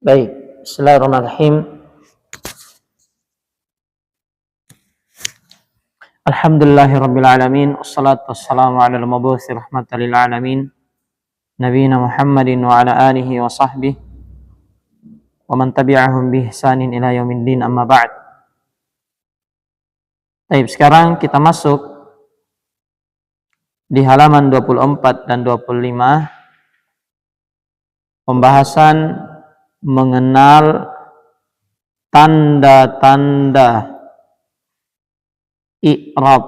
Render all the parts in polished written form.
Baik, bismillahirrahmanirrahim. Alhamdulillahirabbil alamin, wassalatu wassalamu ala al-mabu'uts rahmatan lil alamin, nabiyina Muhammadin wa ala alihi wa sahbihi wa man tabi'ahum bi ihsanin ila yaumiddin, amma ba'd. Baik, sekarang kita masuk di halaman 24 dan 25, pembahasan mengenal tanda-tanda i'rab.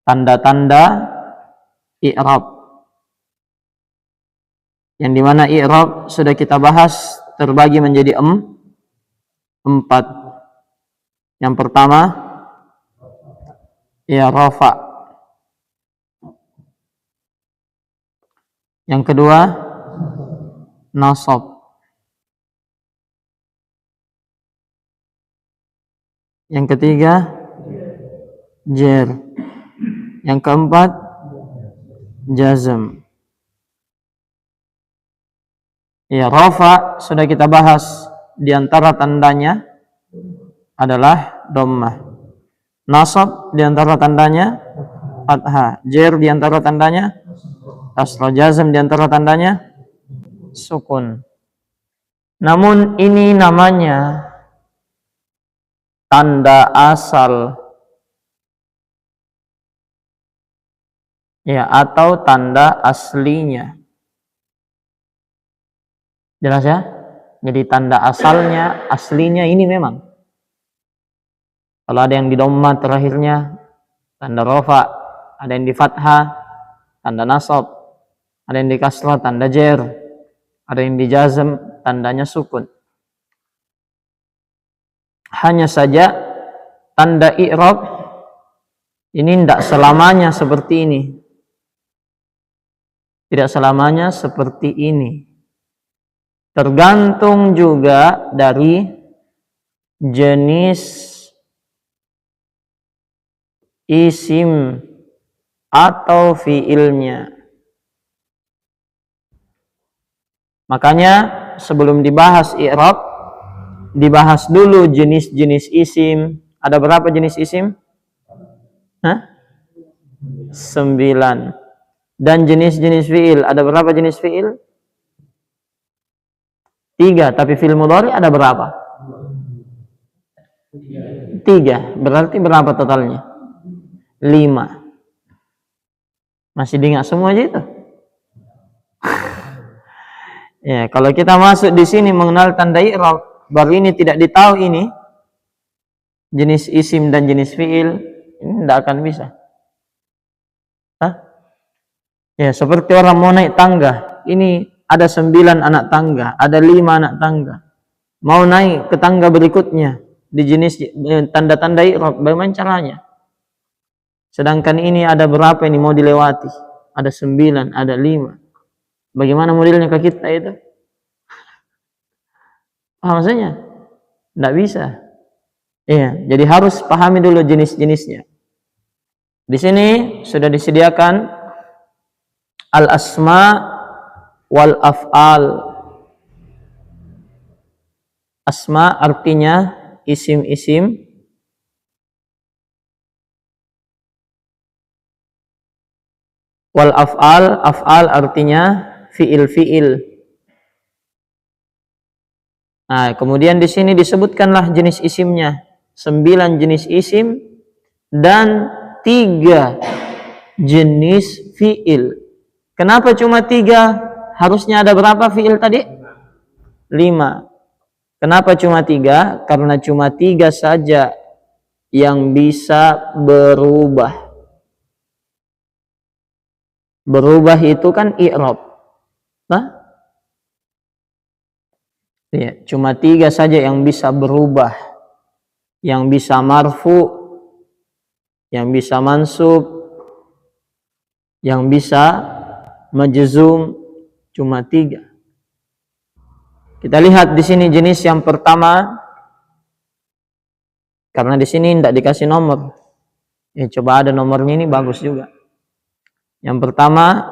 Tanda-tanda i'rab. Yang dimana i'rab sudah kita bahas terbagi menjadi 4. Yang pertama rafa. Yang kedua nasab. Yang ketiga jer. Yang keempat jazm. Rafa sudah kita bahas, di antara tandanya adalah dhammah. Nasab di antara tandanya fathah. Jer di antara tandanya kasrah. Jazm di antara tandanya sukun. Namun ini namanya tanda asal atau tanda aslinya. Jelas ya? Jadi tanda asalnya, aslinya ini memang kalau ada yang di dhammah terakhirnya tanda rafa, ada yang di fathah tanda nasab, ada yang di kasrah tanda jer, ada yang di jazm tandanya sukun. Hanya saja tanda i'rab ini tidak selamanya seperti ini. Tidak selamanya seperti ini. Tergantung juga dari jenis isim atau fiilnya. Makanya sebelum dibahas i'rab, dibahas dulu jenis-jenis isim. Ada berapa jenis isim? 9. Dan jenis-jenis fiil, ada berapa jenis fiil? 3. Tapi fiil mudhari ada berapa? 3. Berarti berapa totalnya? 5. Masih diingat semua aja itu? Kalau kita masuk di sini mengenal tanda i'rab, baru ini tidak ditahu ini jenis isim dan jenis fiil, ini tidak akan bisa. Seperti orang mau naik tangga, ini ada 9 anak tangga, ada 5 anak tangga. Mau naik ke tangga berikutnya di jenis tanda-tanda i'rab, bagaimana caranya? Sedangkan ini ada berapa ini mau dilewati? Ada 9, ada 5. Bagaimana modelnya ke kita itu? Maksudnya? Tidak bisa. Jadi harus pahami dulu jenis-jenisnya. Di sini sudah disediakan al-asma wal af'al. Asma artinya isim-isim. Wal af'al, af'al artinya fiil-fiil. Nah, kemudian di sini disebutkanlah jenis isimnya. 9 jenis isim dan 3 jenis fiil. Kenapa cuma 3? Harusnya ada berapa fiil tadi? 5. Kenapa cuma 3? Karena cuma 3 saja yang bisa berubah. Berubah itu kan i'rab. Cuma 3 saja yang bisa berubah. Yang bisa marfu, yang bisa mansub, yang bisa majzum, cuma 3. Kita lihat di sini jenis yang pertama, karena di sini tidak dikasih nomor. Coba ada nomornya, ini bagus juga. Yang pertama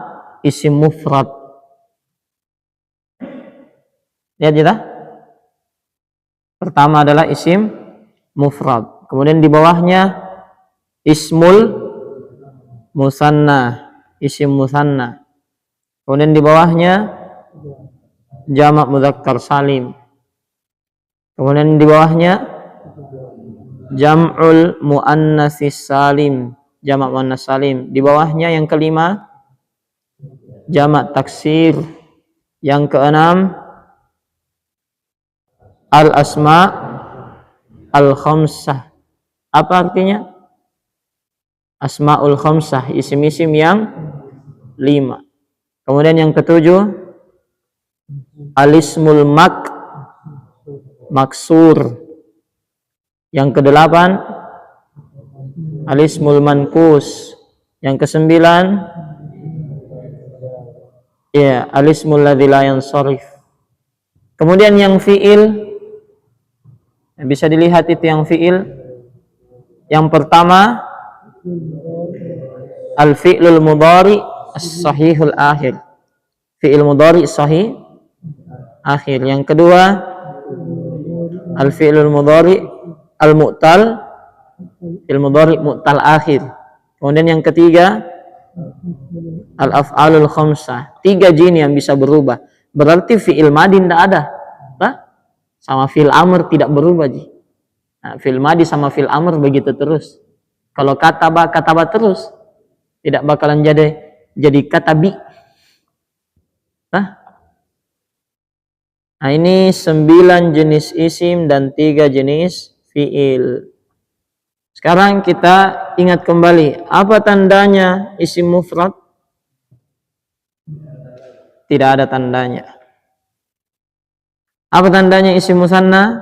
isim mufrad. Lihat kita. Pertama adalah isim mufrad. Kemudian di bawahnya ismul musanna, isim musanna. Kemudian di bawahnya jamak mudzakkar salim. Kemudian di bawahnya jam'ul muannatsis salim, jamak muannats salim. Di bawahnya yang kelima jamak taksir. Yang keenam al asma al khamsah. Apa artinya? Asmaul khamsah, isim-isim yang 5. Kemudian yang ketujuh alismul maksur. Yang kedelapan alismul mankus. Yang kesembilan ya alismul ladzi la yansharif. Kemudian yang fiil, bisa dilihat itu yang fiil. Yang pertama al-fi'lul mudhari as-sahihul akhir. Fi'il mudhari sahih akhir. Yang kedua al-fi'lul mudhari al-mu'tal, fi'il mudhari mu'tal akhir. Kemudian yang ketiga al-af'alul khamsah. 3 jin yang bisa berubah. Berarti fi'il madi tidak ada. Sama fi'il amr tidak berubah, Ji. Nah, fi'il madi sama fi'il amr begitu terus. Kalau kataba terus, tidak bakalan jadi katabi. Nah, ini 9 jenis isim dan 3 jenis fi'il. Sekarang kita ingat kembali, apa tandanya isim mufrad? Tidak ada tandanya. Apa tandanya isim musanna?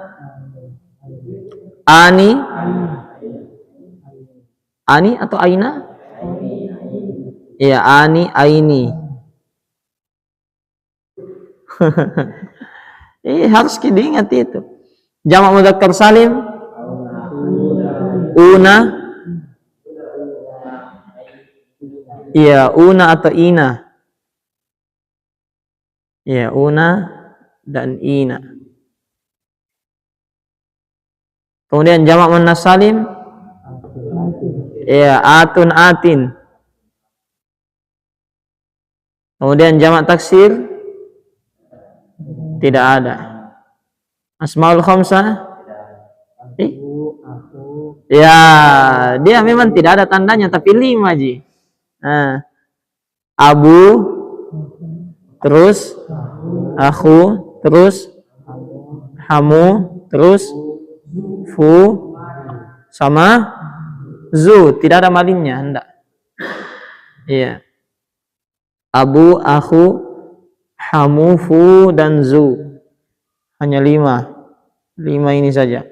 Ani atau aina? Iya, ani, aini. Harus diingat itu. Jamak mudzakkar salim una. Iya, una atau ina. Iya, una dan ina. Kemudian jamak muannats salim ya atun, atin. Kemudian jamak taksir tidak ada. Asmaul khamsah ya dia memang tidak ada tandanya, tapi 5, Ji. Nah, abu, terus aku, terus hamu, terus fu, sama zu. Tidak ada malinnya, hendak. Iya. Abu, aku, hamu, fu, dan zu. Hanya 5. 5 ini saja.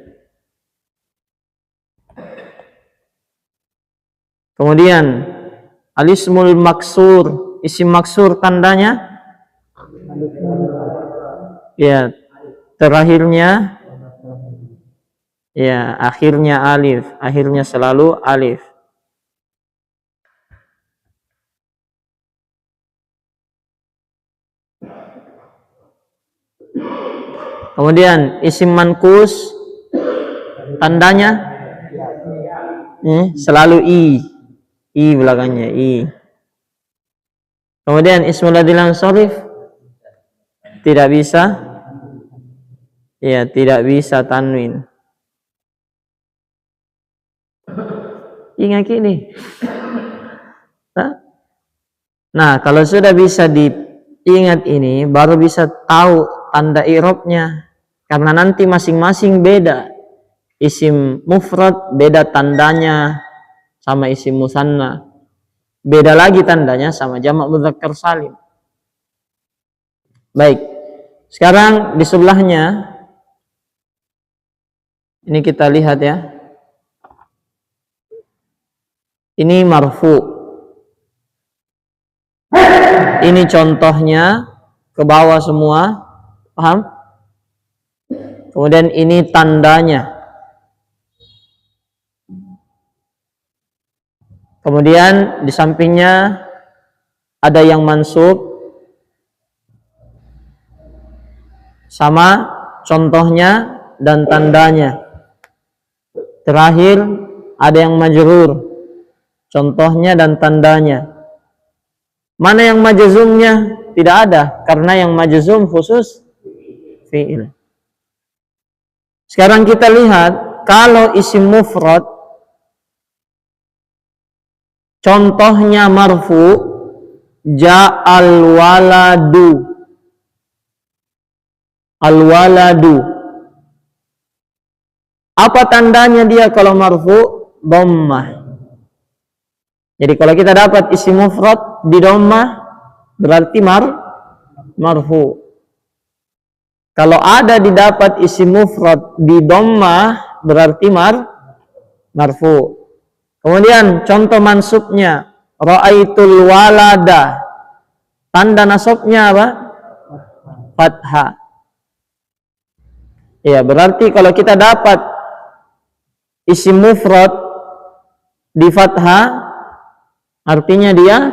Kemudian alismul maksur, isim maksur tandanya ya terakhirnya ya akhirnya alif, akhirnya selalu alif. Kemudian isim mankus tandanya selalu i belakangnya i. Kemudian ismul ladzi lam yansharif tidak bisa ya tidak bisa tanwin. Ingat ini. Nah, kalau sudah bisa diingat ini, baru bisa tahu tanda i'rabnya. Karena nanti masing-masing beda. Isim mufrad beda tandanya sama isim musanna. Beda lagi tandanya sama jamak mudzakkar salim. Baik. Sekarang di sebelahnya ini kita lihat ya. Ini marfu. Ini contohnya ke bawah semua. Paham? Kemudian ini tandanya. Kemudian di sampingnya ada yang mansub. sama contohnya dan tandanya. Terakhir ada yang majrur, contohnya dan tandanya. Mana yang majzumnya? Tidak ada, karena yang majzum khusus fi'il. Sekarang kita lihat kalau isim mufrad contohnya marfu, ja'al waladu. Al-waladu. Apa tandanya dia kalau marfu? Dhammah. Jadi kalau kita dapat isim mufrad di dhammah berarti marfu. Kalau ada didapat isim mufrad di dhammah berarti marfu. Kemudian contoh mansubnya ra'aitul walada. Tanda nasabnya apa? Fathah. Ya, berarti kalau kita dapat isim mufrad di fathah artinya dia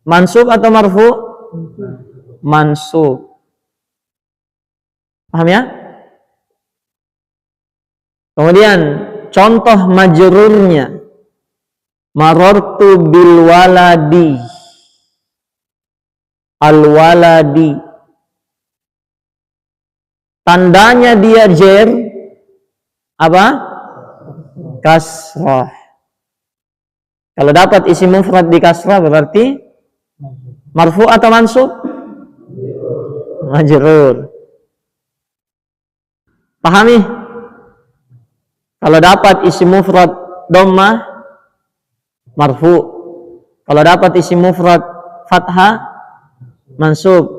mansub atau marfu? Mansub. Paham ya? Kemudian contoh majrurnya marartu bil waladi. Al waladi. Tandanya dia jer apa? Kasrah. Kalau dapat isim mufrad di kasrah berarti marfu atau mansub? Majrur. Pahami? Kalau dapat isim mufrad dhammah marfu. Kalau dapat isim mufrad fathah mansub.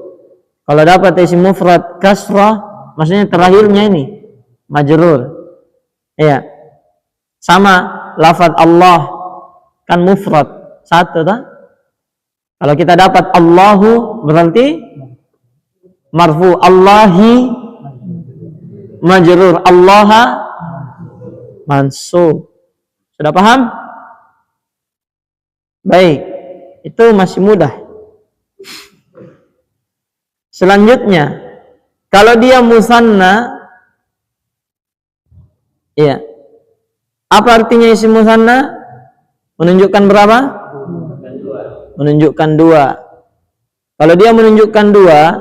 Kalau dapat isim mufrad kasrah, maksudnya terakhirnya ini majrur. Ya. Sama lafaz Allah kan mufrad satu tak? Kalau kita dapat Allahu berarti marfu, Allahi majrur, Allaha mansub. Sudah paham? Baik, itu masih mudah. Selanjutnya, kalau dia musanna, ya, apa artinya isim musanna? Menunjukkan berapa? Menunjukkan dua. Kalau dia menunjukkan dua,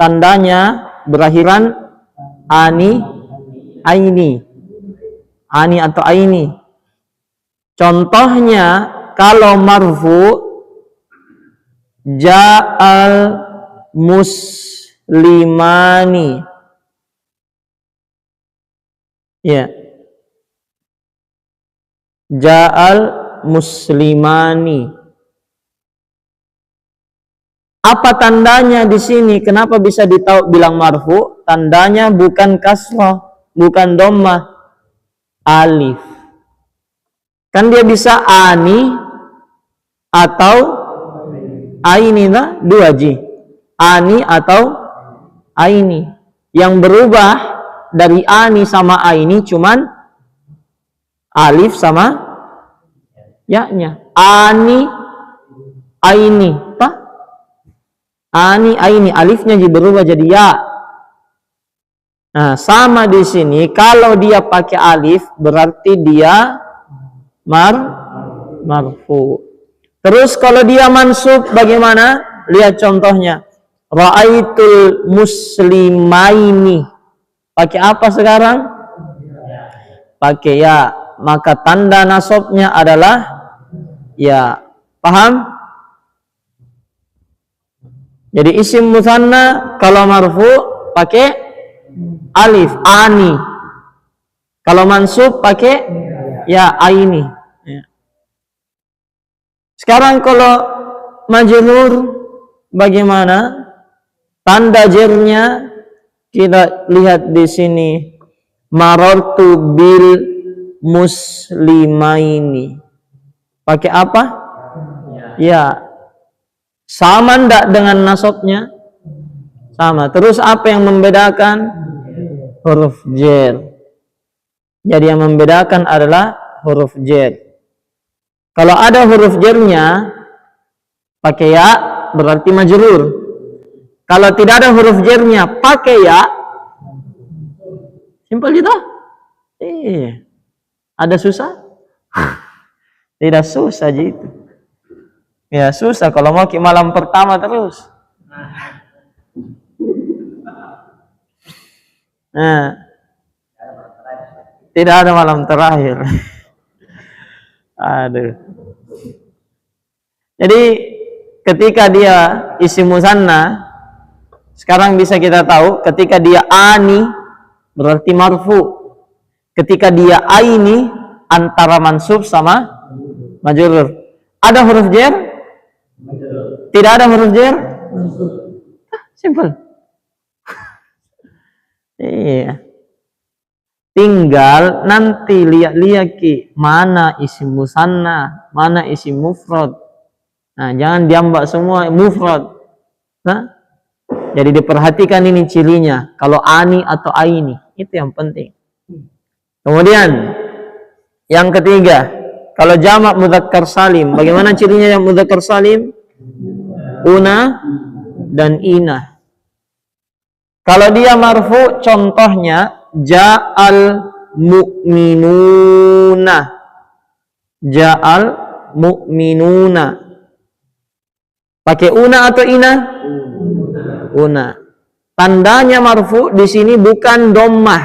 tandanya berakhiran ani, aini. Ani atau aini. Contohnya kalau marfu ja'al muslimani. Ya. Ja'al muslimani. Apa tandanya di sini? Kenapa bisa bilang marfu? Tandanya bukan kasrah, bukan dhammah, alif. Kan dia bisa ani atau aini, nah? Dua ji. Ani atau aini. Yang berubah dari ani sama aini cuman alif sama ya-nya. Ani, aini, apa? Ani, aini, alifnya berubah jadi ya. Nah, sama di sini. Kalau dia pakai alif, berarti dia marfu. Terus kalau dia mansub, bagaimana? Lihat contohnya. Ra'aitul muslimaini. Pakai apa sekarang? Pakai ya. Maka tanda nasabnya adalah ya. Paham? Jadi isim musanna kalau marfu pakai alif, ani. Kalau mansub pakai ya, aini. Ya. Sekarang kalau majrur bagaimana? Tanda jernya kita lihat di sini. Marartu bil muslimaini. Pakai apa? Ya. Sama ndak dengan nasabnya? Sama. Terus apa yang membedakan? Huruf jer. Jadi yang membedakan adalah huruf jer. Kalau ada huruf jernya pakai ya berarti majrur. Kalau tidak ada huruf jernya, pakai ya. Simpel gitu. Iya. Ada susah? Tidak susah aja itu. Ya susah kalau mau ke malam pertama terus. Nah, tidak ada malam terakhir. Aduh. Jadi ketika dia isim musanna, sekarang bisa kita tahu ketika dia ani berarti marfu. Ketika dia aini antara mansub sama majrur. Ada huruf jer? Tidak ada huruf jer? Simple. Iya. Tinggal nanti lihat-lihat ki mana isim musanna, mana isim mufrad. Nah, jangan diambak semua mufrad. Nah, jadi diperhatikan ini cirinya. Kalau ani atau aini, itu yang penting. Kemudian yang ketiga, kalau jamak mudzakkar salim, bagaimana cirinya yang mudzakkar salim? Una dan ina. Kalau dia marfu, contohnya ja'al mu'minuna. Ja'al mu'minuna. Pakai una atau ina? Una. Tandanya marfu di sini bukan dhammah,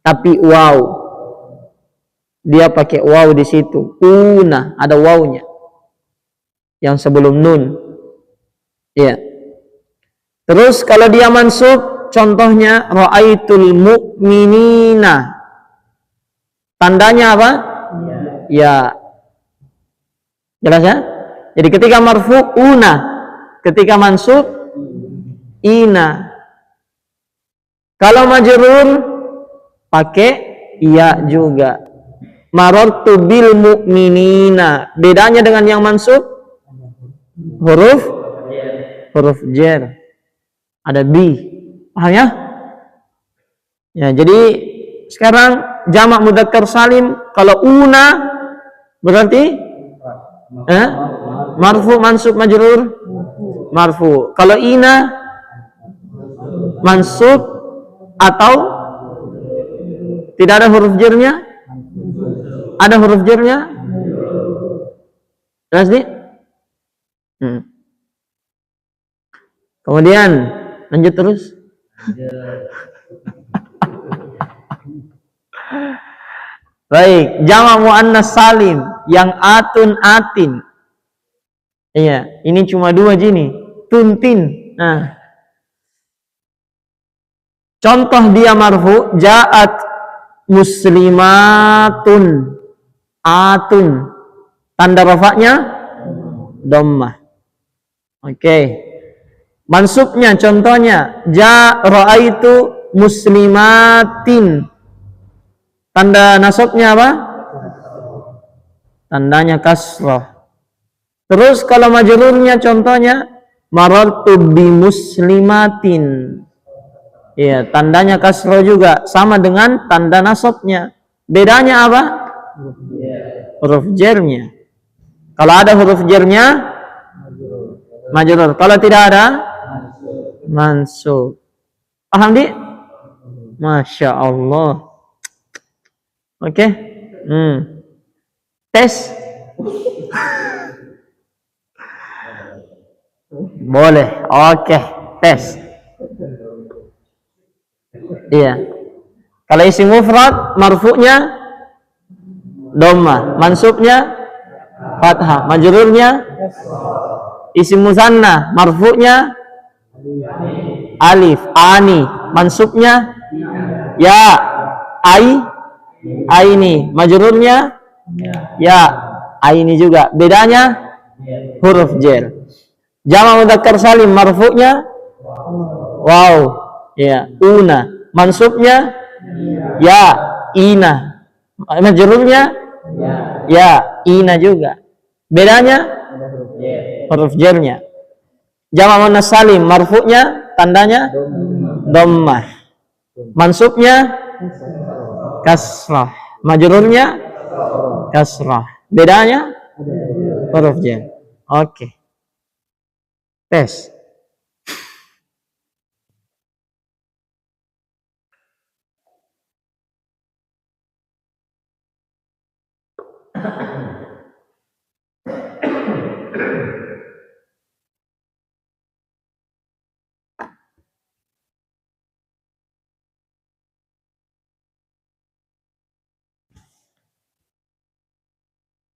tapi waw. Dia pakai waw di situ. Una, ada wawnya. Yang sebelum nun. Ya. Terus kalau dia mansub, contohnya ra'aitul mu'minina. Tandanya apa? Ya. Jelas ya? Jadi ketika marfu una, ketika mansub ina. Kalau majrur pakai iya juga. Marartu bil mu'minina. Bedanya dengan yang mansub huruf jer. Ada bi. Paham ya? Ya, jadi sekarang jamak mudzakkar salim kalau una berarti marfu mansub majrur marfu. Kalau ina mansub atau tidak ada huruf jernya? Ada huruf jernya? Jelas nih? Kemudian lanjut terus. Baik, jamak muannas salim yang atun atin. Iya, ini cuma dua gini, tuntin. Nah, contoh dia marfu, ja'at muslimatun atun. Tanda rafa'nya dhammah. Oke. Mansubnya contohnya ra'aitu muslimatin. Tanda nasabnya apa? Tandanya kasrah. Terus kalau majrurnya contohnya marartu bi muslimatin. Iya, tandanya kasrah juga sama dengan tanda nasabnya. Bedanya apa? Huruf jernya. Kalau ada huruf jernya majrur. Kalau tidak ada mansub. Paham di? Masya Allah. Oke. Tes. Boleh. Oke. Tes. Iya. Kalau isim mufrad marfu'nya dhammah, mansubnya fathah, majrurnya isim musanna marfu'nya alif, ani, mansubnya ya, aini, majrurnya ya, aini juga. Bedanya huruf jer. Jamak mudzakkar salim marfu'nya waw, ya, una, mansubnya ya, ina, majrurnya ya, ina juga. Bedanya huruf jernya. Jamak muannas salim marfu'nya tandanya dhammah, mansubnya kasrah, majrurnya kasrah. Bedanya huruf jer. Oke. Tes.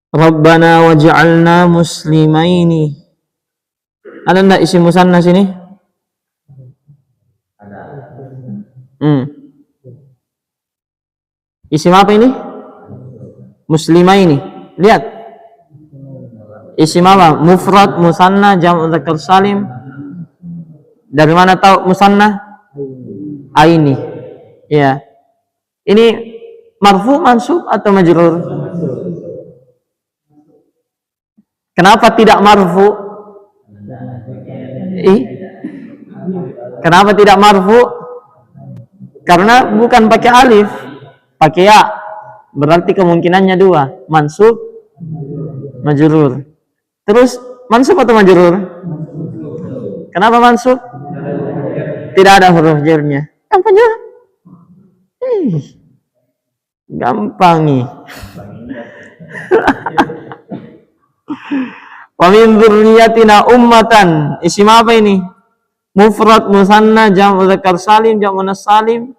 Rabbana waj'alna muslimaini. Ada enggak isi musanna sini? Isim apa ini? Muslimaini. Lihat. Isim apa? Mufrad, musanna, jam'u dzakar salim. Dari mana tahu musanna? Aini. Ya. Ini marfu, mansub atau majrur? Kenapa tidak marfu? Kenapa tidak marfu? Karena bukan pakai alif, pakai ya. Berarti kemungkinannya dua, mansub, majrur. Terus mansub atau majrur? Kenapa mansub? Tidak ada huruf jarnya. Gampang aja. Gampang nih. Wa min dzurriyyatina ummatan. Isim apa ini? Mufrad, musanna, jam'u dzakar salim, jam'u muannas salim.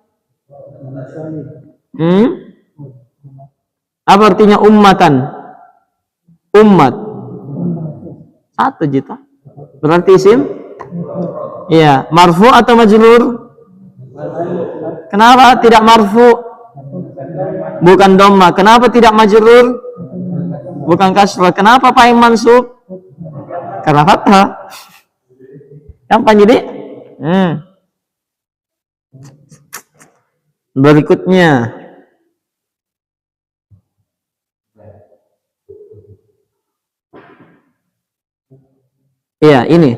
Apa artinya ummatan? Ummat. 1 juta. Berarti isim? Iya, marfu atau majrur? Kenapa tidak marfu? Bukan dhamma. Kenapa tidak majrur? Bukan kasrah. Kenapa paling mansub? Karena fathah. Gampang jadi? Berikutnya. Ya, ini.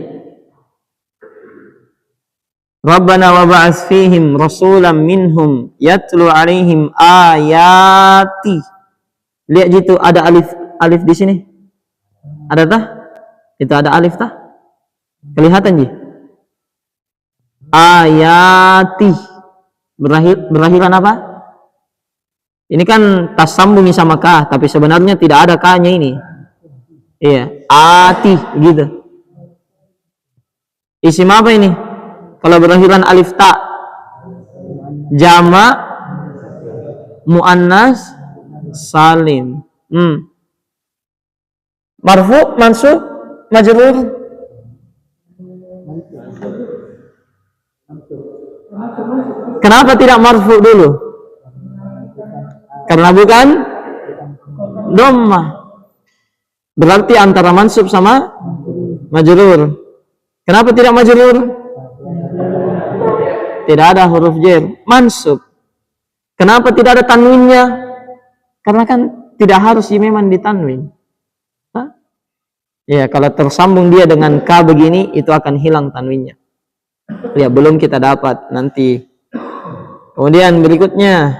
Rabbana wa ba'ats fihim rasulan minhum yatlu 'alaihim ayati. Lihat gitu ada alif di sini. Ada tah? Itu ada alif tah? Kelihatan ji? Ayati. Berakhiran apa? Ini kan tas sambungi sama ka, tapi sebenarnya tidak ada ka-nya ini. Iya, ati gitu. Isim apa ini? Kalau berakhiran alif ta, jama muannas salim. Marfu, mansub, majrur. Kenapa tidak marfu dulu? Karena bukan dhammah. Berarti antara mansub sama majrur. Kenapa tidak majrur? Tidak ada huruf jar. Mansub. Kenapa tidak ada tanwinnya? Karena kan tidak harus memang ditanwin. Ya, kalau tersambung dia dengan ka begini, itu akan hilang tanwinnya. Ya, belum kita dapat nanti. Kemudian berikutnya.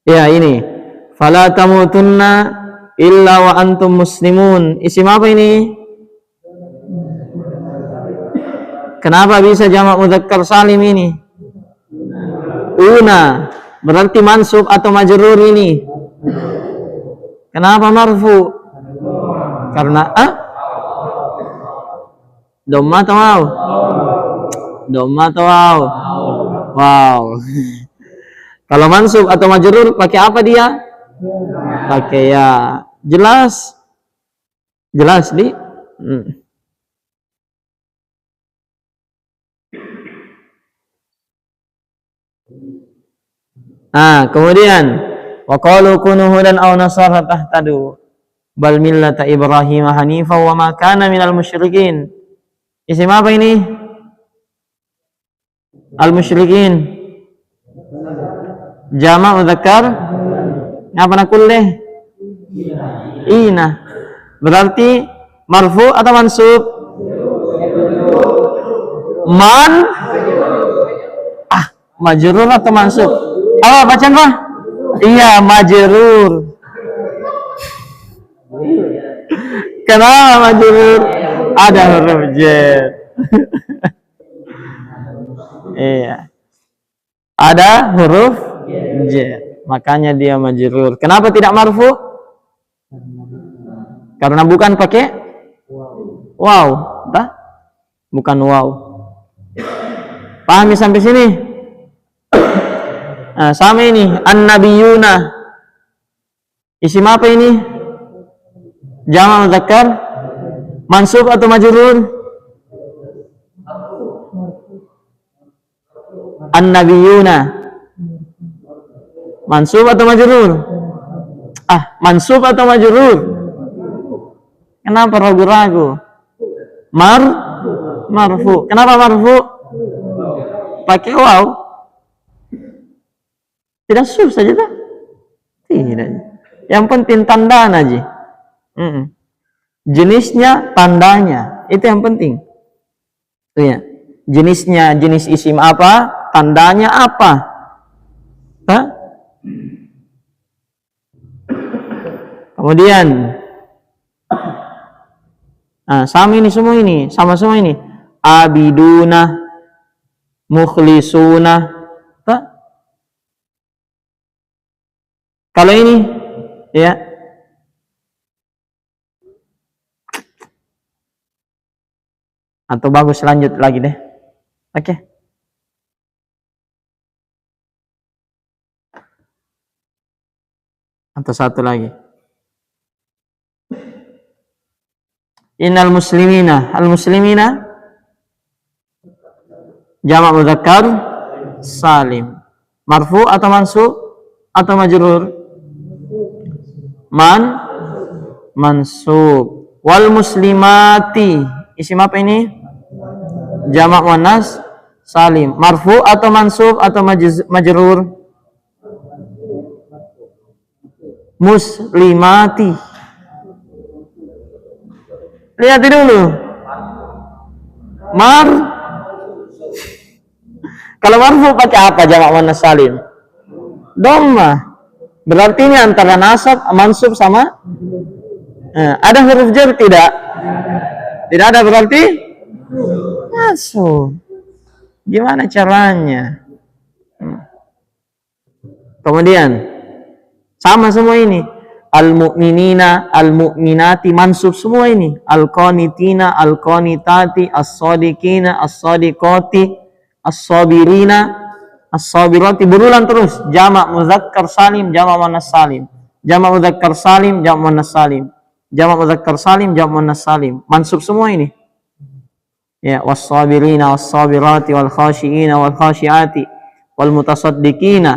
Ya, ini. Fala tamutunna illa wa antum muslimun. Isim apa ini? Kenapa bisa jamak mudzakkar salim ini? Una. Berarti mansub atau majrur ini? Kenapa marfu? Karena dhamma atau waw? Dhamma atau waw? Wow. Kalau mansub atau majrur pakai apa dia? Pakai ya. Jelas? Jelas di? Kemudian wa qalu kunu hudan aw nasara tahtadu bal millata Ibrahim hanifa wa ma kana minal musyrikin. Isim apa ini? Al musyrikin. Jama' mudzakkar apa nak kullih? Ina. Berarti marfu atau mansub? Majrur atau mansub? Bacaan Pak? Iya, majrur. Kenapa majrur? Ada huruf jar. Iya. Ada huruf J. Makanya dia majrur. Kenapa tidak marfu? Karena bukan pakai waw. Bukan waw. Pahami sampai sini? Nah, sama ini. An-nabiyuna. Isim apa ini? Jamak muzakkar. Mansub atau majrur? An-nabiyuna. Mansub atau majrur? Mansub atau majrur? Kenapa ragu-ragu? Marfu. Kenapa marfu? Pakai waw. Tidak susah saja tak? Tidak. Yang penting tanda aja. Jenisnya, tandanya. Itu yang penting. Iya. Jenisnya, jenis isim apa? Tandanya apa? Kemudian sama ini semua ini, sama semua ini. Abiduna, mukhlisuna. Kalau ini ya. Atau bagus lanjut lagi deh. Oke. Atau satu lagi. Innal muslimina, al-muslimina jamak mudzakkar salim. Marfu atau mansub atau majrur? Mansub. Wal muslimati, isim apa ini? Jamak muannas salim. Marfu atau mansub atau majrur? Muslimati. Lihat dulu. Kalau marfu pakai apa jamak muannas salim? Dhamma. Berarti ini antara nasab, mansub sama ada huruf jar tidak? Tidak ada berarti masuk. Gimana caranya? Kemudian sama semua ini. Al-mu'minina, al-mu'minati, mansub semua ini. Al-qanitina, al-qanitati, as-sadiqina, as-sadiqati, as-sabirina, as-sabirati. Berulang terus. Jamak mudzakkar salim, jamak muannas salim. Jamak mudzakkar salim, jamak muannas salim. Jamak mudzakkar salim, jamak muannas salim. Mansub semua ini. Ya, was-sabirina, was-sabirati, wal-khashiina, wal-khashiati, wal-mutasaddiqina,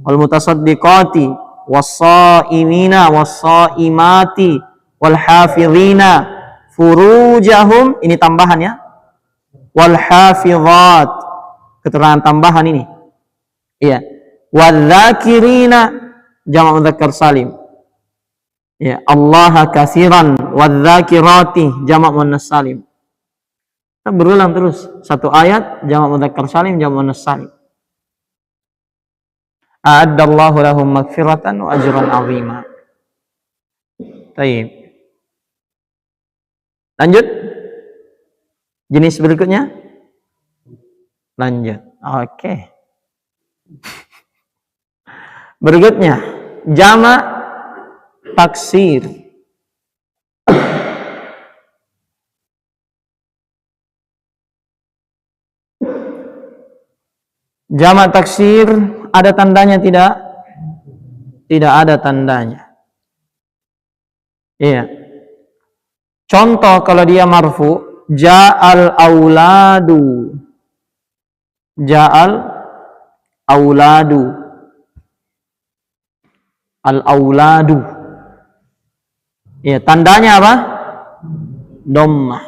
wal-mutasaddiqati, was-saimina, was-saimati, wal-hafizina furujahum. Ini tambahan ya. Wal-hafizat. Keterangan tambahan ini. Iya. Wal-dzakirina jamak mudzakkar salim. Ya, Allah katsiran, wal-dzakirati jamak muannas salim. Kita berulang terus. Satu ayat jamak mudzakkar salim, jamak muannas salim. A'addallahu lahum maghfiratan wa ajran 'azima. Baik. Lanjut. Jenis berikutnya. Lanjut. Oke. Berikutnya jamak taksir. Jamak taksir ada tandanya tidak? Tidak ada tandanya. Iya. Contoh kalau dia marfu, ja'al auladu. Ja'al auladu. Al-auladu. Iya, tandanya apa? Dhammah.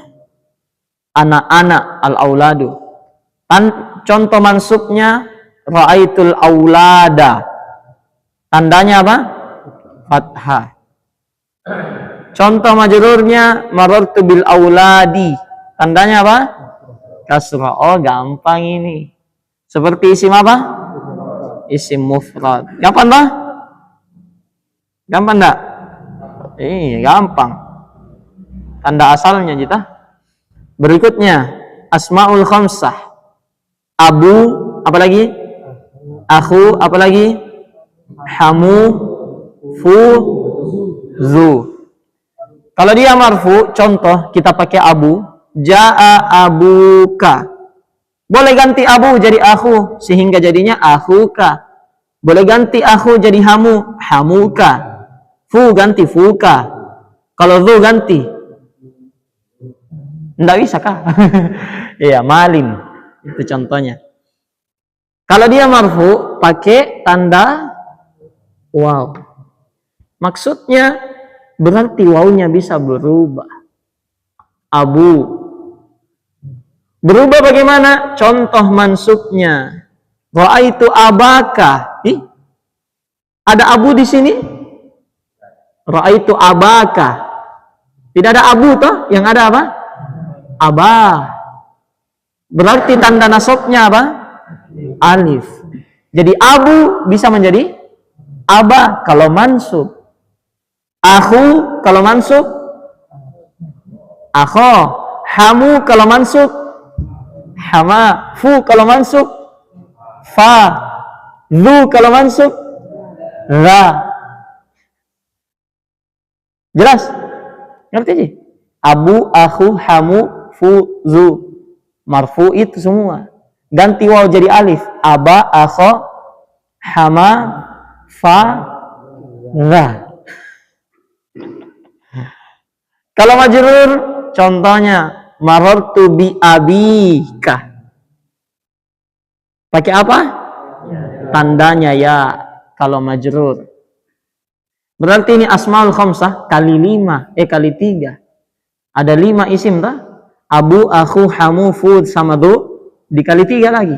Anak-anak al-auladu. Contoh mansubnya ra'aitul aulada. Tandanya apa? Fathah. Contoh majrurnya marartu bil auladi. Tandanya apa? Kasrah. Oh, gampang ini. Seperti isim apa? Isim mufrad. Gampang bah? Gampang enggak? Gampang. Tanda asalnya kita. Berikutnya asmaul khamsah. Abu, apalagi? Akhu, apalagi? Hamu, fu, zu. Kalau dia marfu, contoh kita pakai abu, jaa abuka. Boleh ganti abu jadi akhu sehingga jadinya akhuka. Boleh ganti akhu jadi hamu, hamuka. Fu ganti fuka. Kalau zu ganti, enggak bisa kah? Iya, malin. Itu contohnya. Kalau dia marfu pakai tanda waw. Maksudnya berarti wawnya bisa berubah. Abu. Berubah bagaimana? Contoh mansubnya. Ra'aitu abaka. Ada abu di sini? Ra'aitu abaka. Tidak ada abu toh? Yang ada apa? Abah. Berarti tanda nasabnya apa? Alif. Jadi abu bisa menjadi aba kalau mansub. Akhu kalau mansub akho. Hamu kalau mansub hama. Fu kalau mansub fa. Zu kalau mansub ra. Jelas? Ngerti sih? Abu, akhu, hamu, fu, zu. Marfu itu semua. Ganti waw jadi alif. Aba, akho, hama, fa, ra. Kalau majrur, contohnya marartu bi abika. Pakai apa? Tandanya ya. Kalau majrur. Berarti ini asmaul khamsah kali 5, kali 3. Ada 5 isim tak? Abu, akhu, hamu, fu, sama du dikali 3 lagi.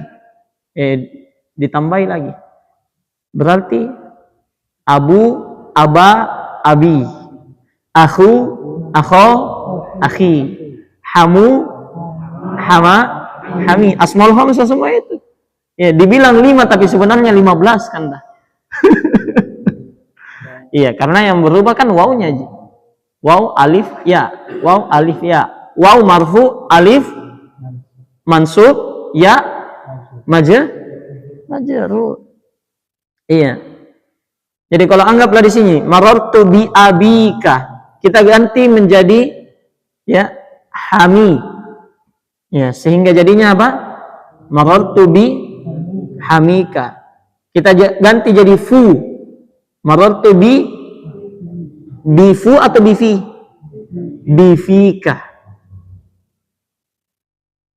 Ditambahi lagi. Berarti abu, aba, abi. Akhu, akho, akhi. Hamu, hama, hami. Asmaul khamsah semua itu. Ya, dibilang 5 tapi sebenarnya 15 kan dah. Iya, karena yang berubah kan wawnya. Waw alif ya, waw alif ya. Waw marfu, alif mansub, ya majrur. Iya. Jadi kalau anggaplah di sini marartu bi abika, kita ganti menjadi ya hami. Ya, sehingga jadinya apa? Marartu bi hamika. Kita ganti jadi fu. Marartu bi fu atau bi fi? Bi fika.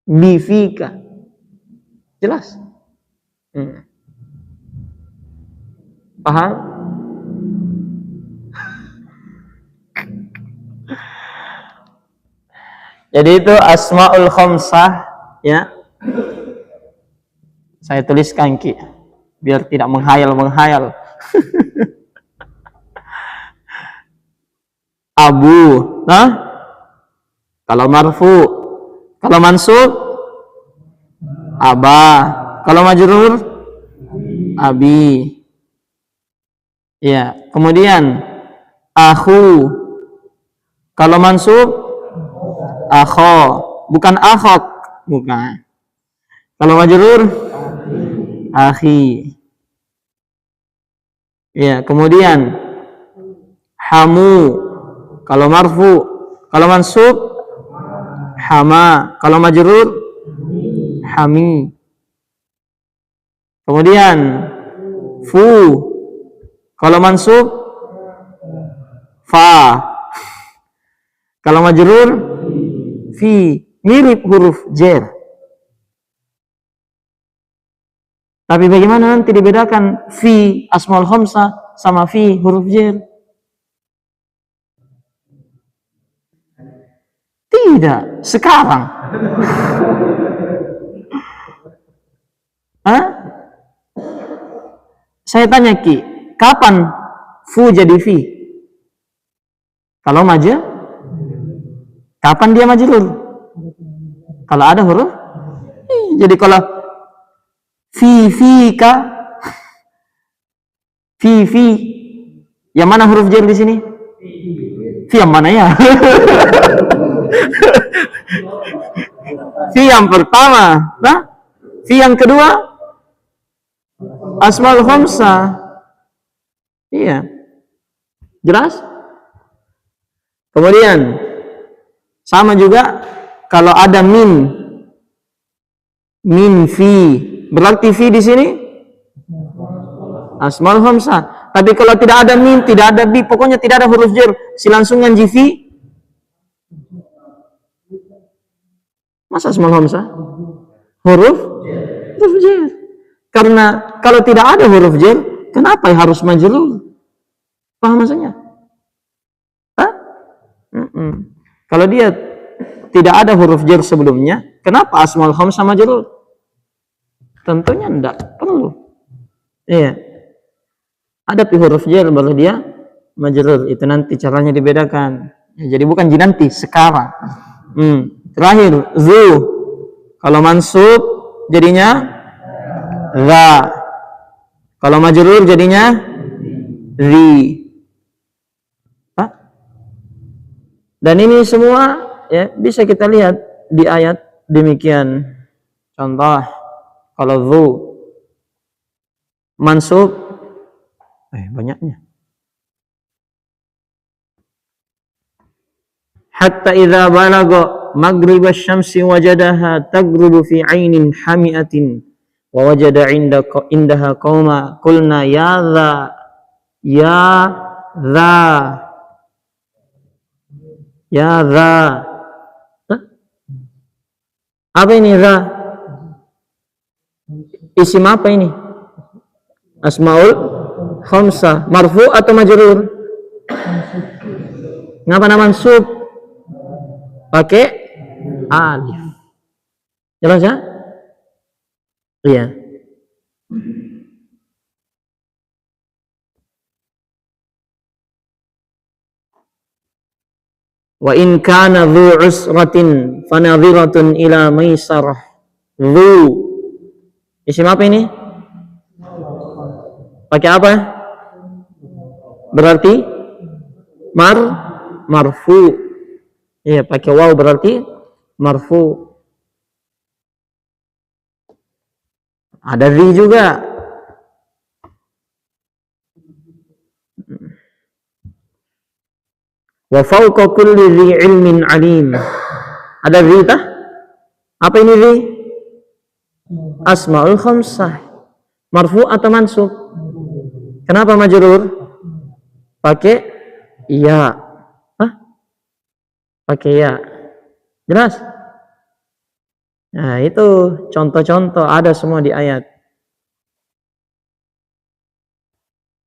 Bi fika. Jelas? Paham? Jadi itu asmaul khamsah ya. Saya tuliskan Ki biar tidak menghayal. Abu, nah? Kalau marfu, kalau mansub aba, kalau majrur abi. Ya, kemudian akhu. Kalau mansub akho, bukan akhok, bukan. Kalau majrur akhi. Ya, kemudian hamu. Kalau marfu, kalau mansub hama, kalau majrur hami. Kemudian fu. Kalau mansub fa. Kalau majrur fi. Mirip huruf jer. Tapi bagaimana nanti dibedakan fi asmaul khamsah sama fi huruf jer? Tidak, sekarang. Hah? Saya tanya Ki, kapan fu jadi fi? Kalau majrur, kapan dia majrur? Kalau ada huruf? Jadi kalau fi-ka, fi, yang mana huruf jar di sini? Fi yang mana ya? Fi yang pertama, nah? Fi yang kedua asmaul khamsah. Iya. Jelas? Kemudian sama juga kalau ada min fi, berarti fi di sini asmaul khamsah. Tapi kalau tidak ada min, tidak ada bi, pokoknya tidak ada huruf jar, si langsung nganji fi. Masa asmaul khamsah? Huruf jar. Karena kalau tidak ada huruf jar, kenapa harus majrur? Paham maksudnya? Hah? Kalau dia tidak ada huruf jar sebelumnya, kenapa asmaul khamsah majrur? Tentunya tidak perlu. Iya. Ada huruf jar baru dia majrur. Itu nanti caranya dibedakan. Ya, jadi bukan nanti, sekarang. Terakhir, zu. Kalau mansub jadinya za. Kalau majrur jadinya zi. Dan ini semua ya bisa kita lihat di ayat demikian. Contoh kalau zu mansub banyaknya. Hatta idza balagha maghrib asy-syamsi wajadaha taghrubu fi 'ainin hami'atin wa wajada 'indaha qauma qulna ya za. Apa ini za? Isim apa ini? Asmaul khamsah. Marfu atau majrur? Ngapa nama mansub? Pakai alif. Jelas ya? Iya. Wa in kana dhu usratin fanadhiratun ila maisarah. Dhu isim apa ini? Pakai apa? Berarti marfu. Iya, pakai waw berarti marfu. Ada dhi juga. Wa fawqa kulli dhi ilmin alim. Ada dhi tah? Apa ini dhi? Asmaul khamsah. Marfu atau mansub? Kenapa majrur? Pakai ya. Hah? Pakai ya. Jelas? Nah, itu contoh-contoh ada semua di ayat.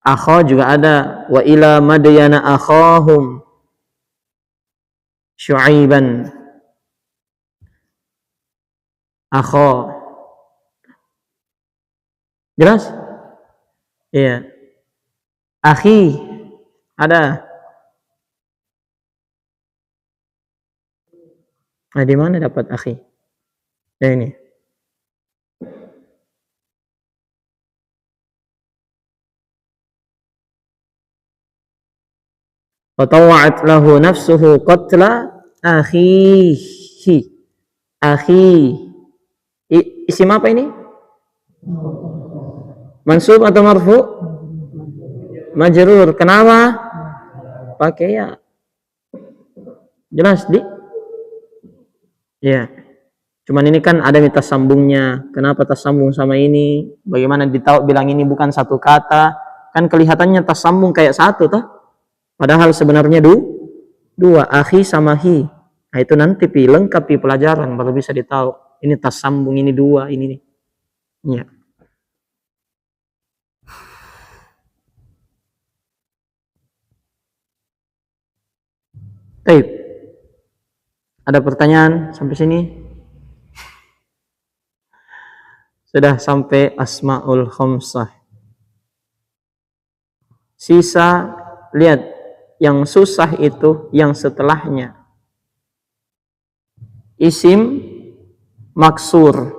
Akha juga ada. Wa ila madyana akhahum Syu'aiban. Akha. Jelas? Iya. Akhi ada. Nah, di mana dapat akhi? Ya ini. Watawa'at lahu nafsuhu qatla akhihi. Akhi. Isim apa ini? Mansub atau marfu? Majrur. Kenapa? Pakai ya. Jelas, Di? Ya. Cuman ini kan ada tas sambungnya. Kenapa tas sambung sama ini? Bagaimana ditahu bilang ini bukan satu kata? Kan kelihatannya tas sambung kayak satu, toh? Padahal sebenarnya dua, akhi sama hi. Nah, itu nanti lengkap di pelajaran baru bisa ditahu. Ini tas sambung, ini dua, ini nih. Ya. Baik. Ada pertanyaan sampai sini? Sudah sampai asmaul khamsah. Sisa lihat yang susah itu yang setelahnya. Isim maksur.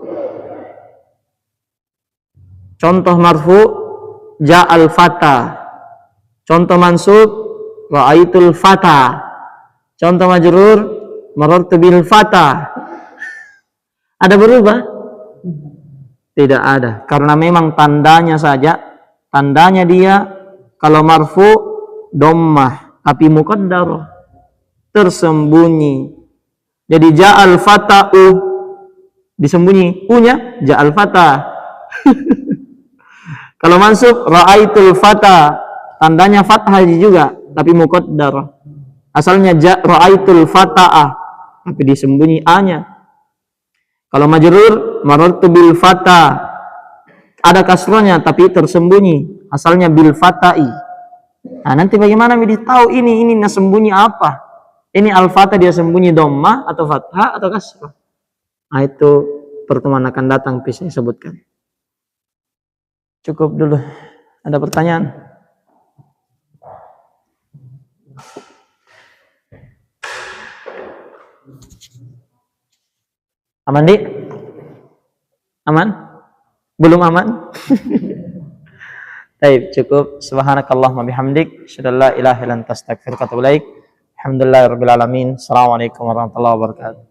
Contoh marfu ja'al fata. Contoh mansub ra'aitul fata. Contoh majrur marartu bil fata. Ada berubah? Tidak ada, karena memang tandanya saja, tandanya dia kalau marfu dhammah, tapi muqaddar tersembunyi. Jadi ja'al fata'u disembunyi, u-nya ja'al fata. Kalau mansub ra'aitul fata, tandanya fathah juga, tapi muqaddar. Asalnya ra'aitul fata'ah, tapi disembunyi a-nya. Kalau majrur marartu bil fata, ada kasrahnya tapi tersembunyi, asalnya bil fata'i. Nah, nanti bagaimana dia tahu ini sembunyi apa? Ini al-fata dia sembunyi dhammah atau fathah atau kasrah. Nah, itu pertemuan akan datang bisa saya sebutkan. Cukup dulu. Ada pertanyaan? Aman, Dik? Aman? Belum aman? Baik, cukup. Subhanakallahumma bihamdik, asyhadu an la ilaha illa anta astaghfiruka wa atubu ilaik. Alhamdulillahirabbil alamin. Assalamualaikum warahmatullahi wabarakatuh.